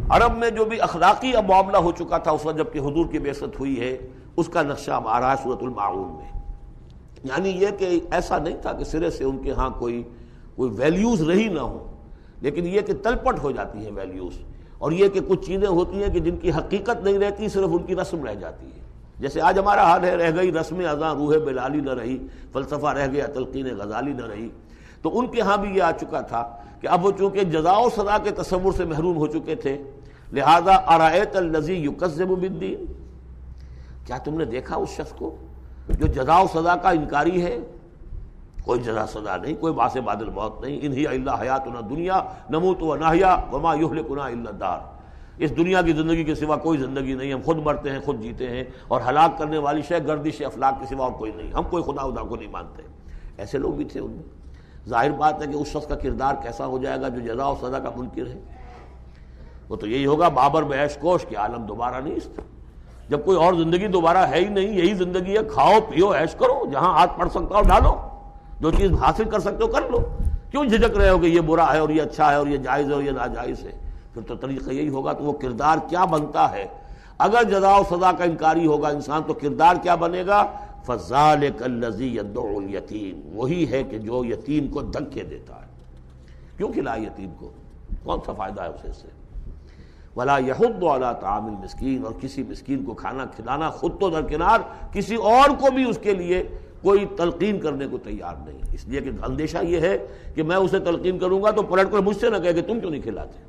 عرب میں جو بھی اخلاقی اب معاملہ ہو چکا تھا اس وقت جب کہ حضور کی بعثت ہوئی ہے، اس کا نقشہ اب آ رہا ہے سورۃ الماعون میں۔ یعنی یہ کہ ایسا نہیں تھا کہ سرے سے ان کے ہاں کوئی ویلیوز رہی نہ ہو، لیکن یہ کہ تلپٹ ہو جاتی ہیں ویلیوز، اور یہ کہ کچھ چیزیں ہوتی ہیں کہ جن کی حقیقت نہیں رہتی، صرف ان کی رسم رہ جاتی ہے۔ جیسے آج ہمارا حال ہے، رہ گئی رسم اذاں روح بلالی نہ رہی، فلسفہ رہ گیا تلقین غزالی نہ رہی۔ تو ان کے ہاں بھی یہ آ چکا تھا کہ اب وہ چونکہ جزا و سزا کے تصور سے محروم ہو چکے تھے، لہذا ارأیت الذی یکذب بالدین، کیا تم نے دیکھا اس شخص کو جو جزا و سزا کا انکاری ہے؟ کوئی جزا سزا نہیں، کوئی باعث بعد الموت نہیں، ان ہی الا حیاتنا دنیا نموت و نحیا وما یہلکنا الا الدار، اس دنیا کی زندگی کے سوا کوئی زندگی نہیں، ہم خود مرتے ہیں خود جیتے ہیں، اور ہلاک کرنے والی شے گردش افلاک کے سوا اور کوئی نہیں، ہم کوئی خدا کو نہیں مانتے۔ ایسے لوگ بھی تھے ان میں۔ ظاہر بات ہے کہ اس شخص کا کردار کیسا ہو جائے گا جو جزا و سزا کا منکر ہے؟ وہ تو یہی ہوگا بابر بعیش کوش کہ عالم دوبارہ نہیں اس، جب کوئی اور زندگی دوبارہ ہے ہی نہیں، یہی زندگی ہے، کھاؤ پیو عیش کرو، جہاں ہاتھ پڑ سکتا ہو ڈالو، جو چیز حاصل کر سکتے ہو کر لو، کیوں جھجک رہے ہو کہ یہ برا ہے اور یہ اچھا ہے اور یہ جائز ہے اور یہ ناجائز ہے؟ پھر تو طریقہ یہی ہوگا۔ تو وہ کردار کیا بنتا ہے اگر جزا و سزا کا انکاری ہوگا انسان، تو کردار کیا بنے گا؟ فَذَلِكَ الَّذِي يَدْعُ الْيَتِيمَ، وہی ہے کہ جو یتیم کو دھکے دیتا ہے۔ کیوں کھلائے یتیم کو؟ کون سا فائدہ ہے اسے سے؟ وَلَا يَحُضُّ عَلَىٰ طَعَامِ الْمِسْكِينِ، اور کسی مسکین کو کھانا کھلانا خود تو درکنار، کسی اور کو بھی اس کے لیے کوئی تلقین کرنے کو تیار نہیں، اس لیے کہ اندیشہ یہ ہے کہ میں اسے تلقین کروں گا تو پلٹ کر مجھ سے نہ کہے کہ تم کیوں نہیں کھلاتے۔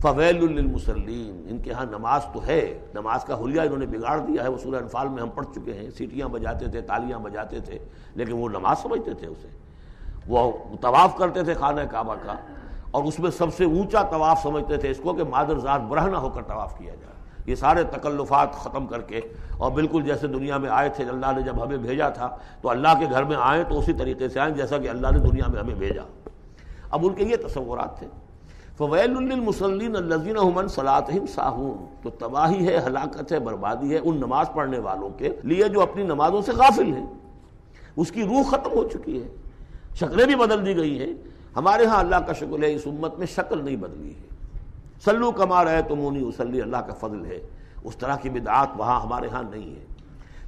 فَوَيْلٌ لِّلْمُصَلِّينَ، ان کے ہاں نماز تو ہے، نماز کا حلیہ انہوں نے بگاڑ دیا ہے، وہ سورہ انفال میں ہم پڑھ چکے ہیں، سیٹیاں بجاتے تھے، تالیاں بجاتے تھے، لیکن وہ نماز سمجھتے تھے اسے۔ وہ طواف کرتے تھے خانہ کعبہ کا، اور اس میں سب سے اونچا طواف سمجھتے تھے اس کو کہ مادر ذات برہنہ ہو کر طواف کیا جائے۔ یہ سارے تکلفات ختم کر کے، اور بالکل جیسے دنیا میں آئے تھے، اللہ نے جب ہمیں بھیجا تھا تو اللہ کے گھر میں آئیں تو اسی طریقے سے آئیں جیسا کہ اللہ نے دنیا میں ہمیں بھیجا۔ اب ان کے یہ تصورات تھے۔ فَوَيْلٌ لِّلْمُصَلِّينَ الَّذِينَ هُمْ عَنْ صَلَاتِهِمْ سَاهُونَ، تو تباہی ہے، ہلاکت ہے، بربادی ہے ان نماز پڑھنے والوں کے لیے جو اپنی نمازوں سے غافل ہیں۔ اس کی روح ختم ہو چکی ہے، شکلیں بھی بدل دی گئی ہیں۔ ہمارے ہاں اللہ کا شکر ہے اس امت میں شکل نہیں بدلی ہے، صلو کما رأیتمونی اصلی، اللہ کا فضل ہے، اس طرح کی بدعات وہاں ہمارے ہاں نہیں ہے۔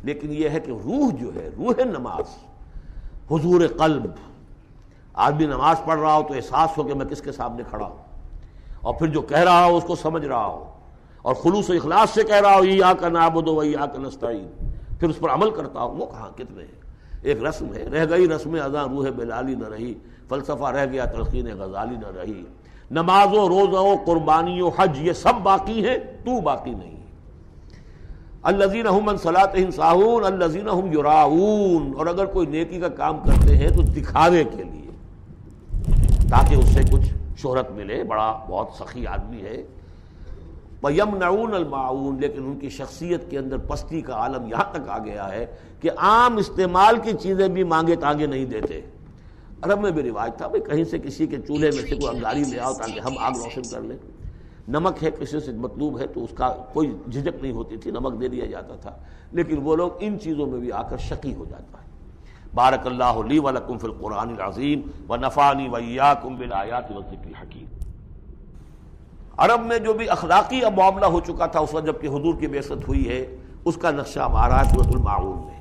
لیکن یہ ہے کہ روح جو ہے، روح نماز، حضور قلب، آدمی نماز پڑھ رہا ہو تو احساس ہو کہ میں کس کے سامنے کھڑا ہوں، اور پھر جو کہہ رہا ہو اس کو سمجھ رہا ہو، اور خلوص و اخلاص سے کہہ رہا ہو ایاک نعبد و ایاک نستعین، پھر اس پر عمل کرتا ہو، وہ کہاں کتنے ہیں؟ ایک رسم ہے، رہ گئی رسم اذاں روح بلالی نہ رہی، فلسفہ رہ گیا تلقین غزالی نہ رہی، نماز و روزہ و قربانی و حج یہ سب باقی ہیں، تو باقی نہیں۔ الذین هم عن صلاتهم ساہون الذین هم یراؤون، اور اگر کوئی نیکی کا کام کرتے ہیں تو دکھاوے کے لیے، تاکہ اس سے کچھ شہرت ملے، بڑا بہت سخی آدمی ہے۔ وَيَمْنَعُونَ الْمَاعُونَ، لیکن ان کی شخصیت کے اندر پستی کا عالم یہاں تک آ گیا ہے کہ عام استعمال کی چیزیں بھی مانگے تانگے نہیں دیتے۔ عرب میں بھی رواج تھا بھئی کہیں سے کسی کے چولہے میں سے کوئی انگاری لے آؤ تاکہ ہم آگ روشن کر لیں، نمک ہے کسی سے مطلوب ہے تو اس کا کوئی جھجک نہیں ہوتی تھی، نمک دے دیا جاتا تھا۔ لیکن وہ لوگ ان چیزوں میں بھی آ کر شقی ہو جاتا ہے۔ بارک اللہ لی ولکم فی القرآن العظیم ونفعنی وإیاکم بالآیات والذکر الحکیم۔ عرب میں جو بھی اخلاقی اب معاملہ ہو چکا تھا اس وقت جب کہ حضور کی بعثت ہوئی ہے، اس کا نقشہ اب آ رہا ہے سورۃ الماعون میں۔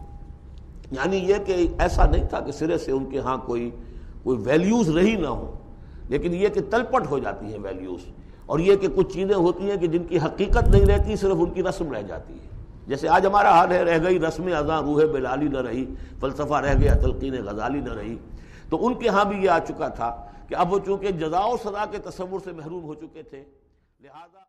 یعنی یہ کہ ایسا نہیں تھا کہ سرے سے ان کے ہاں کوئی ویلیوز رہی نہ ہو، لیکن یہ کہ تلپٹ ہو جاتی ہیں ویلیوز، اور یہ کہ کچھ چیزیں ہوتی ہیں کہ جن کی حقیقت نہیں رہتی، صرف ان کی رسم رہ جاتی ہے۔ جیسے آج ہمارا حال ہے، رہ گئی رسم اذاں روح بلالی نہ رہی، فلسفہ رہ گیا تلقین غزالی نہ رہی۔ تو ان کے ہاں بھی یہ آ چکا تھا کہ اب وہ چونکہ جزا و سزا کے تصور سے محروم ہو چکے تھے، لہذا